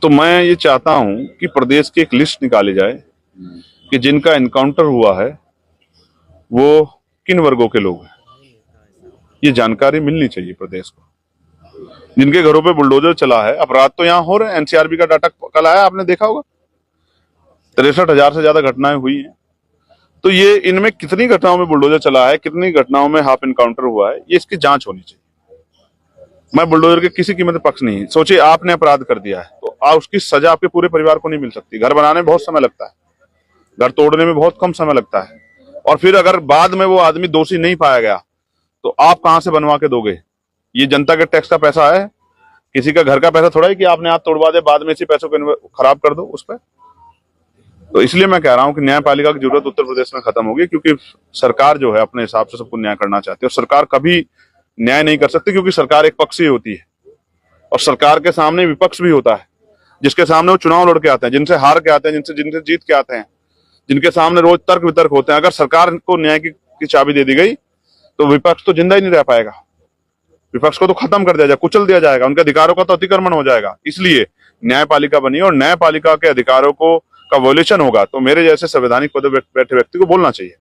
तो मैं ये चाहता हूं कि प्रदेश की एक लिस्ट निकाली जाए कि जिनका एनकाउंटर हुआ है वो किन वर्गों के लोग हैं। ये जानकारी मिलनी चाहिए प्रदेश को। जिनके घरों पे बुलडोजर चला है, अपराध तो यहाँ हो रहे हैं। एनसीआरबी का डाटा कल आया, आपने देखा होगा, 63,000 से ज्यादा घटनाएं हुई हैं। तो ये इनमें कितनी घटनाओं में बुलडोजर चला है, कितनी घटनाओं में हाफ एनकाउंटर हुआ है, ये इसकी जांच होनी चाहिए। मैं बुलडोजर के किसी कीमत पक्ष नहीं। सोचिए, आपने अपराध कर दिया है तो उसकी सजा आपके पूरे परिवार को नहीं मिल सकती। घर बनाने में बहुत समय लगता है, घर तोड़ने में बहुत कम समय लगता है, और फिर अगर बाद में वो आदमी दोषी नहीं पाया गया तो आप कहां से बनवा के दोगे? ये जनता के टैक्स का पैसा है, किसी का घर का पैसा थोड़ा है कि आपने हाथ तोड़वा दे, बाद में इसी पैसों को खराब कर दो उस पर। तो इसलिए मैं कह रहा हूं कि न्यायपालिका की जरूरत उत्तर प्रदेश में खत्म होगी, क्योंकि सरकार जो है अपने हिसाब से सबको न्याय करना चाहती है, और सरकार कभी न्याय नहीं कर सकती, क्योंकि सरकार एक पक्षीय होती है और सरकार के सामने विपक्ष भी होता है, जिसके सामने वो चुनाव लड़ के आते हैं, जिनसे हार के आते हैं, जिनसे जीत के आते हैं, जिनके सामने रोज तर्क वितर्क होते हैं। अगर सरकार को न्याय की चाबी दे दी गई तो विपक्ष तो जिंदा ही नहीं रह पाएगा। विपक्ष को तो खत्म कर दिया जाएगा, कुचल दिया जाएगा, उनके अधिकारों का तो अतिक्रमण हो जाएगा। इसलिए न्यायपालिका बनी और न्यायपालिका के अधिकारों को का वॉल्यूशन होगा तो मेरे जैसे संवैधानिक पद बैठे व्यक्ति को बोलना चाहिए।